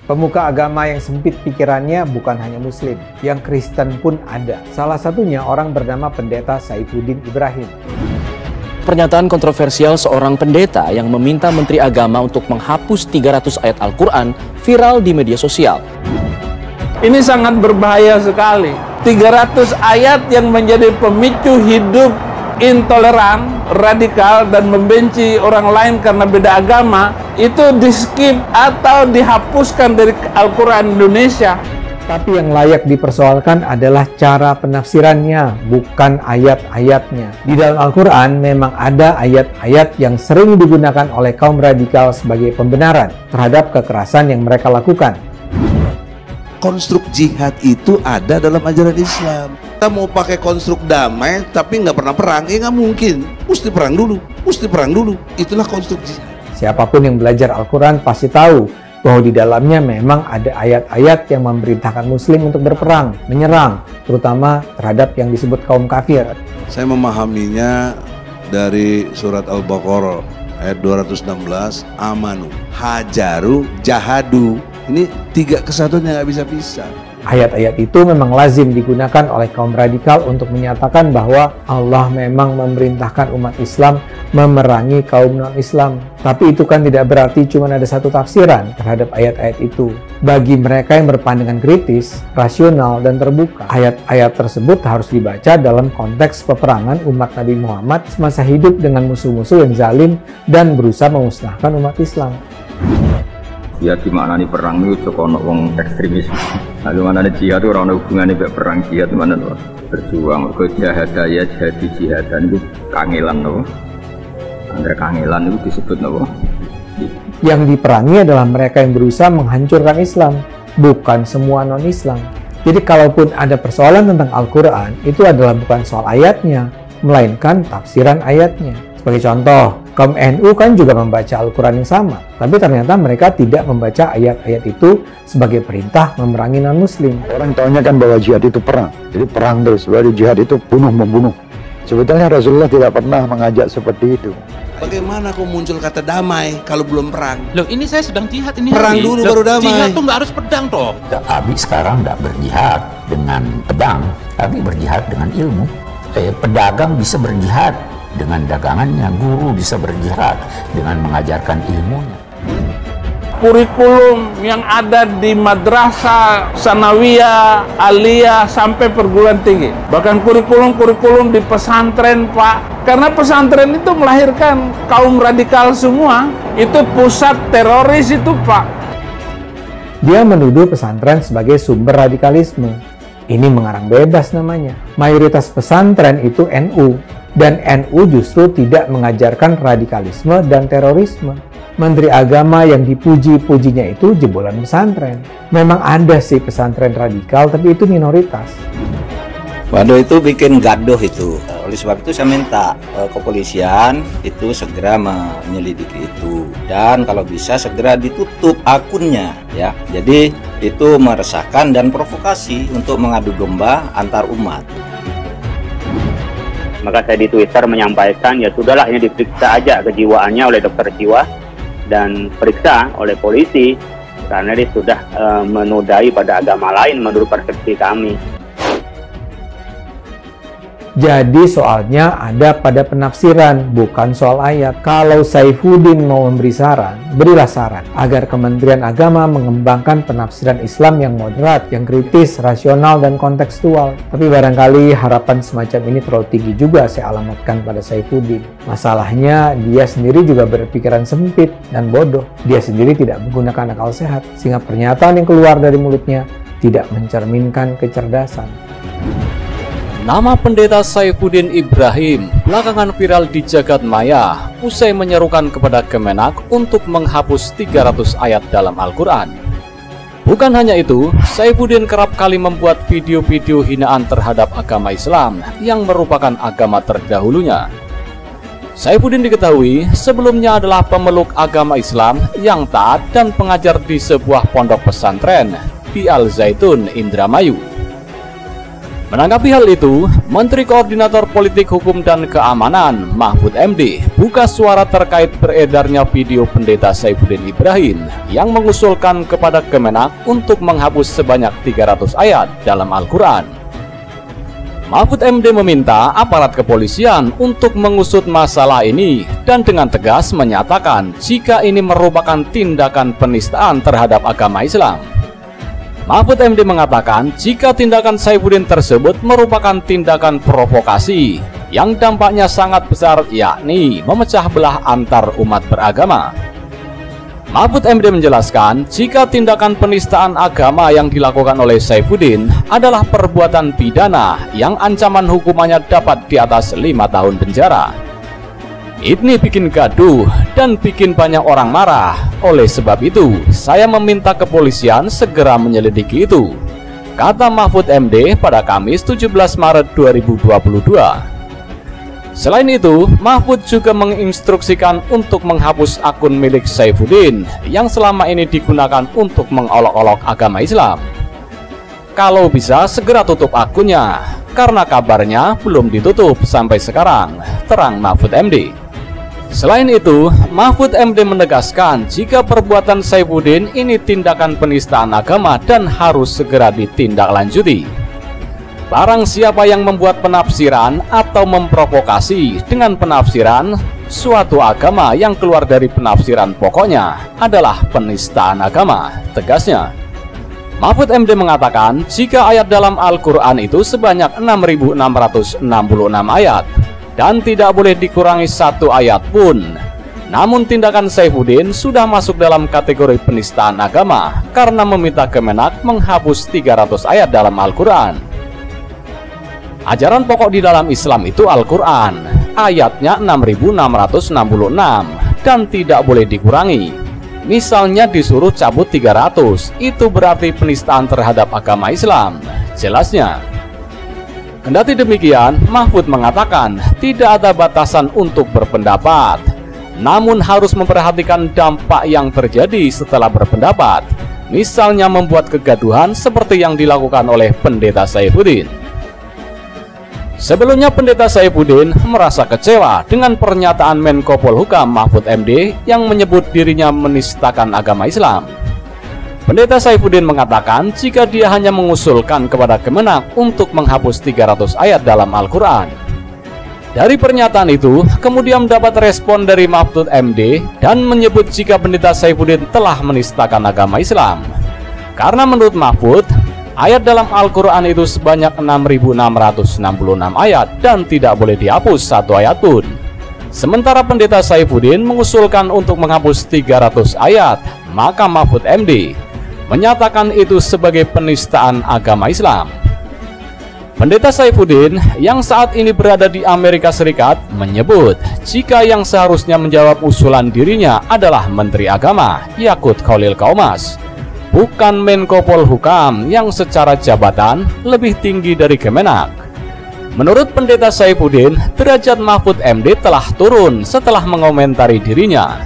Pemuka agama yang sempit pikirannya bukan hanya Muslim, yang Kristen pun ada. Salah satunya orang bernama Pendeta Saifuddin Ibrahim. Pernyataan kontroversial seorang pendeta yang meminta Menteri Agama untuk menghapus 300 ayat Al-Quran viral di media sosial. Ini sangat berbahaya sekali. 300 ayat yang menjadi pemicu hidup intoleran, radikal, dan membenci orang lain karena beda agama, itu di-skip atau dihapuskan dari Al-Quran Indonesia. Tapi yang layak dipersoalkan adalah cara penafsirannya, bukan ayat-ayatnya. Di dalam Al-Quran memang ada ayat-ayat yang sering digunakan oleh kaum radikal sebagai pembenaran terhadap kekerasan yang mereka lakukan. Konstruk jihad itu ada dalam ajaran Islam. Kita mau pakai konstruk damai tapi nggak pernah perang, nggak mungkin. Mesti perang dulu. Itulah konstruk jihad. Siapapun yang belajar Al-Quran pasti tahu bahwa di dalamnya memang ada ayat-ayat yang memerintahkan Muslim untuk berperang, menyerang, terutama terhadap yang disebut kaum kafir. Saya memahaminya dari surat Al-Baqarah ayat 216, amanu, hajaru, jahadu. Ini 3 kesatuan yang nggak bisa pisah. Ayat-ayat itu memang lazim digunakan oleh kaum radikal untuk menyatakan bahwa Allah memang memerintahkan umat Islam memerangi kaum non-Islam. Tapi itu kan tidak berarti cuma ada satu tafsiran terhadap ayat-ayat itu. Bagi mereka yang berpandangan kritis, rasional, dan terbuka, ayat-ayat tersebut harus dibaca dalam konteks peperangan umat Nabi Muhammad semasa hidup dengan musuh-musuh yang zalim dan berusaha memusnahkan umat Islam. Ya gimana nih perang itu coba wong ekstremis. Lalu mana nih jihad itu orang hubungannya kayak perang jihad mana tuh berjuang ke jihadaya jadi jihadan itu kangelan loh. Antara kangelan itu disebut loh. Yang diperangi adalah mereka yang berusaha menghancurkan Islam, bukan semua non-Islam. Jadi kalaupun ada persoalan tentang Al-Quran, itu adalah bukan soal ayatnya, melainkan tafsiran ayatnya. Sebagai contoh, kaum NU kan juga membaca Al-Quran yang sama, tapi ternyata mereka tidak membaca ayat-ayat itu sebagai perintah memerangi non-Muslim. Orang tahunya kan bahwa jihad itu perang, jadi perang terus, bahwa jihad itu bunuh-membunuh. Sebetulnya Rasulullah tidak pernah mengajak seperti itu. Bagaimana kok muncul kata damai kalau belum perang? Loh, ini saya sedang jihad ini. Perang dulu baru damai. Jihad tuh nggak harus pedang toh. Abi sekarang nggak berjihad dengan pedang, tapi berjihad dengan ilmu. Pedagang bisa berjihad dengan dagangannya, guru bisa berjihad dengan mengajarkan ilmunya. Kurikulum yang ada di madrasah, sanawiyah, aliyah, sampai perguruan tinggi. Bahkan kurikulum di pesantren, Pak. Karena pesantren itu melahirkan kaum radikal semua. Itu pusat teroris itu, Pak. Dia menuduh pesantren sebagai sumber radikalisme. Ini mengarang bebas namanya. Mayoritas pesantren itu NU. Dan NU justru tidak mengajarkan radikalisme dan terorisme. Menteri Agama yang dipuji-pujinya itu jebolan pesantren. Memang ada sih pesantren radikal, tapi itu minoritas. Waduh, itu bikin gaduh itu. Oleh sebab itu saya minta kepolisian itu segera menyelidiki itu. Dan kalau bisa segera ditutup akunnya ya. Jadi itu meresahkan dan provokasi untuk mengadu domba antar umat. Maka saya di Twitter menyampaikan, ya sudahlah, ini diperiksa aja kejiwaannya oleh dokter jiwa dan periksa oleh polisi karena dia sudah menodai pada agama lain menurut persepsi kami. Jadi soalnya ada pada penafsiran, bukan soal ayat. Kalau Saifuddin mau memberi saran, berilah saran agar Kementerian Agama mengembangkan penafsiran Islam yang moderat, yang kritis, rasional, dan kontekstual. Tapi barangkali harapan semacam ini terlalu tinggi juga saya alamatkan pada Saifuddin. Masalahnya dia sendiri juga berpikiran sempit dan bodoh. Dia sendiri tidak menggunakan akal sehat, sehingga pernyataan yang keluar dari mulutnya tidak mencerminkan kecerdasan. Nama pendeta Saifuddin Ibrahim belakangan viral di jagat maya usai menyerukan kepada Kemenak untuk menghapus 300 ayat dalam Al-Quran. Bukan hanya itu, Saifuddin kerap kali membuat video-video hinaan terhadap agama Islam yang merupakan agama terdahulunya. Saifuddin diketahui sebelumnya adalah pemeluk agama Islam yang taat dan pengajar di sebuah pondok pesantren di Al Zaitun, Indramayu. Menanggapi hal itu, Menteri Koordinator Politik Hukum dan Keamanan Mahfud MD buka suara terkait beredarnya video pendeta Saifuddin Ibrahim yang mengusulkan kepada Kemenak untuk menghapus sebanyak 300 ayat dalam Al-Quran. Mahfud MD meminta aparat kepolisian untuk mengusut masalah ini dan dengan tegas menyatakan jika ini merupakan tindakan penistaan terhadap agama Islam. Mahfud MD mengatakan jika tindakan Saifuddin tersebut merupakan tindakan provokasi yang dampaknya sangat besar, yakni memecah belah antar umat beragama. Mahfud MD menjelaskan jika tindakan penistaan agama yang dilakukan oleh Saifuddin adalah perbuatan pidana yang ancaman hukumannya dapat di atas 5 tahun penjara. Ini bikin gaduh dan bikin banyak orang marah. Oleh sebab itu, saya meminta kepolisian segera menyelidiki itu, kata Mahfud MD pada Kamis 17 Maret 2022. Selain itu, Mahfud juga menginstruksikan untuk menghapus akun milik Saifuddin yang selama ini digunakan untuk mengolok-olok agama Islam. Kalau bisa segera tutup akunnya, karena kabarnya belum ditutup sampai sekarang, terang Mahfud MD. Selain itu, Mahfud MD menegaskan jika perbuatan Saifuddin ini tindakan penistaan agama dan harus segera ditindaklanjuti. Barang siapa yang membuat penafsiran atau memprovokasi dengan penafsiran suatu agama yang keluar dari penafsiran pokoknya adalah penistaan agama, tegasnya. Mahfud MD mengatakan jika ayat dalam Al-Quran itu sebanyak 6.666 ayat dan tidak boleh dikurangi satu ayat pun. Namun tindakan Saifuddin sudah masuk dalam kategori penistaan agama karena meminta Kemenak menghapus 300 ayat dalam Al-Quran. Ajaran pokok di dalam Islam itu Al-Quran, ayatnya 6.666 dan tidak boleh dikurangi. Misalnya disuruh cabut 300, itu berarti penistaan terhadap agama Islam, jelasnya. Kendati demikian, Mahfud mengatakan tidak ada batasan untuk berpendapat, namun harus memperhatikan dampak yang terjadi setelah berpendapat, misalnya membuat kegaduhan seperti yang dilakukan oleh pendeta Saifuddin. Sebelumnya pendeta Saifuddin merasa kecewa dengan pernyataan Menko Polhukam Mahfud MD yang menyebut dirinya menistakan agama Islam. Pendeta Saifuddin mengatakan jika dia hanya mengusulkan kepada Kemenak untuk menghapus 300 ayat dalam Al-Quran. Dari pernyataan itu, kemudian mendapat respon dari Mahfud MD dan menyebut jika pendeta Saifuddin telah menistakan agama Islam. Karena menurut Mahfud, ayat dalam Al-Quran itu sebanyak 6.666 ayat dan tidak boleh dihapus satu ayat pun. Sementara pendeta Saifuddin mengusulkan untuk menghapus 300 ayat, maka Mahfud MD menyatakan itu sebagai penistaan agama Islam. Pendeta Saifuddin yang saat ini berada di Amerika Serikat menyebut jika yang seharusnya menjawab usulan dirinya adalah Menteri Agama Yakut Khalil Qaumas, bukan Menko Polhukam yang secara jabatan lebih tinggi dari Kemenak. Menurut pendeta Saifuddin, derajat Mahfud MD telah turun setelah mengomentari dirinya.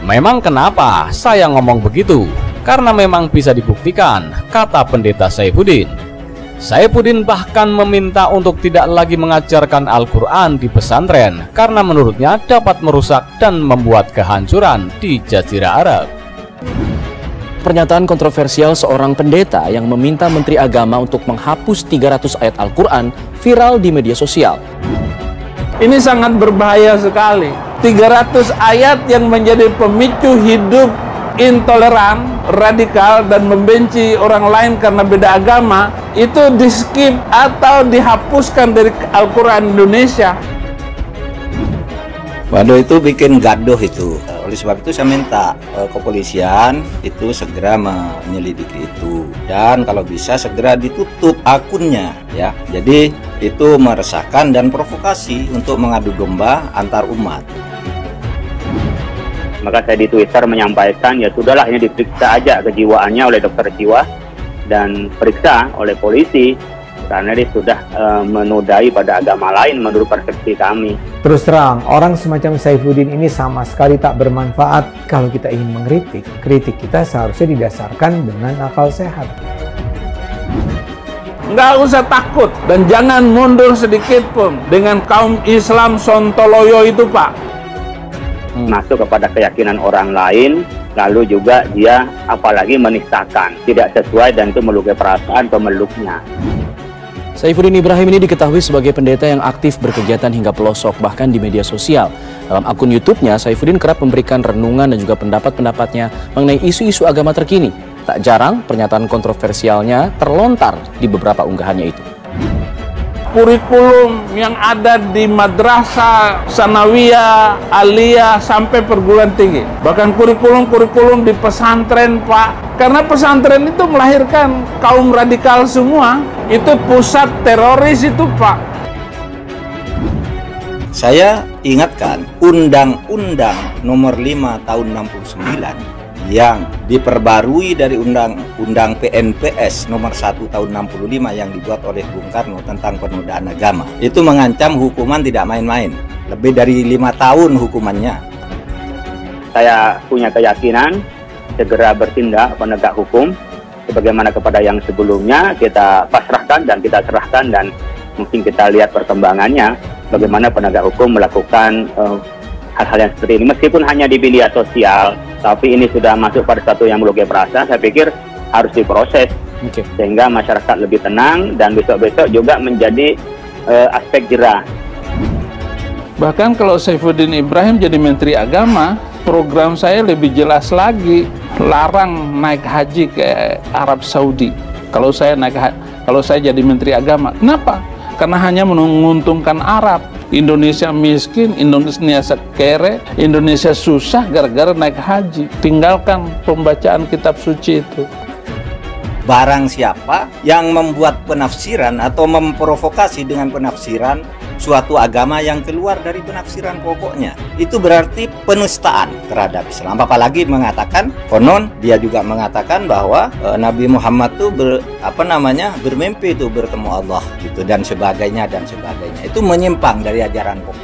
Memang kenapa saya ngomong begitu? Karena memang bisa dibuktikan, kata pendeta Saifuddin. Saifuddin bahkan meminta untuk tidak lagi mengajarkan Al-Quran di pesantren karena menurutnya dapat merusak dan membuat kehancuran di Jazirah Arab. Pernyataan kontroversial seorang pendeta yang meminta Menteri Agama untuk menghapus 300 ayat Al-Quran viral di media sosial. Ini sangat berbahaya sekali. 300 ayat yang menjadi pemicu hidup intoleran, radikal, dan membenci orang lain karena beda agama, itu di-skip atau dihapuskan dari Al-Quran Indonesia. Waduh, itu bikin gaduh itu. Oleh sebab itu saya minta kepolisian itu segera menyelidiki itu, dan kalau bisa segera ditutup akunnya ya. Jadi itu meresahkan dan provokasi untuk mengadu domba antar umat. Maka saya di Twitter menyampaikan, ya sudahlah, ini diperiksa aja kejiwaannya oleh dokter jiwa dan periksa oleh polisi, karena dia sudah menodai pada agama lain menurut persepsi kami. Terus terang, orang semacam Saifuddin ini sama sekali tak bermanfaat kalau kita ingin mengkritik. Kritik kita seharusnya didasarkan dengan akal sehat. nggak usah takut dan jangan mundur sedikit pun dengan kaum Islam sontoloyo itu, Pak. Masuk kepada keyakinan orang lain, lalu juga dia apalagi menistakan, tidak sesuai dan itu melukai perasaan pemeluknya. Saifuddin Ibrahim ini diketahui sebagai pendeta yang aktif berkegiatan hingga pelosok, bahkan di media sosial. Dalam akun YouTube-nya, Saifuddin kerap memberikan renungan dan juga pendapat-pendapatnya mengenai isu-isu agama terkini. Tak jarang, pernyataan kontroversialnya terlontar di beberapa unggahannya itu. Kurikulum yang ada di madrasah, sanawiyah, aliyah, sampai perguruan tinggi. Bahkan kurikulum di pesantren, Pak. Karena pesantren itu melahirkan kaum radikal semua. Itu pusat teroris itu, Pak. Saya ingatkan Undang-Undang Nomor 5 Tahun 69 yang diperbarui dari Undang-Undang PNPS Nomor 1 Tahun 65 yang dibuat oleh Bung Karno tentang penodaan agama. Itu mengancam hukuman tidak main-main, lebih dari 5 tahun hukumannya. Saya punya keyakinan segera bertindak penegak hukum, sebagaimana kepada yang sebelumnya kita pasrahkan dan kita serahkan, dan mungkin kita lihat perkembangannya, bagaimana penegak hukum melakukan hal-hal yang seperti ini, meskipun hanya di media sosial, tapi ini sudah masuk pada satu yang melukai perasaan. Saya pikir harus diproses, sehingga masyarakat lebih tenang dan besok-besok juga menjadi aspek jerah. Bahkan kalau Saifuddin Ibrahim jadi Menteri Agama, program saya lebih jelas lagi, larang naik haji ke Arab Saudi. Kalau saya jadi Menteri Agama, kenapa? Karena hanya menguntungkan Arab. Indonesia miskin, Indonesia kere, Indonesia susah gara-gara naik haji. Tinggalkan pembacaan kitab suci itu. Barang siapa yang membuat penafsiran atau memprovokasi dengan penafsiran suatu agama yang keluar dari penafsiran pokoknya, itu berarti penistaan terhadap Islam. Apalagi mengatakan, konon dia juga mengatakan bahwa Nabi Muhammad itu bermimpi itu bertemu Allah gitu, dan sebagainya. Itu menyimpang dari ajaran pokok.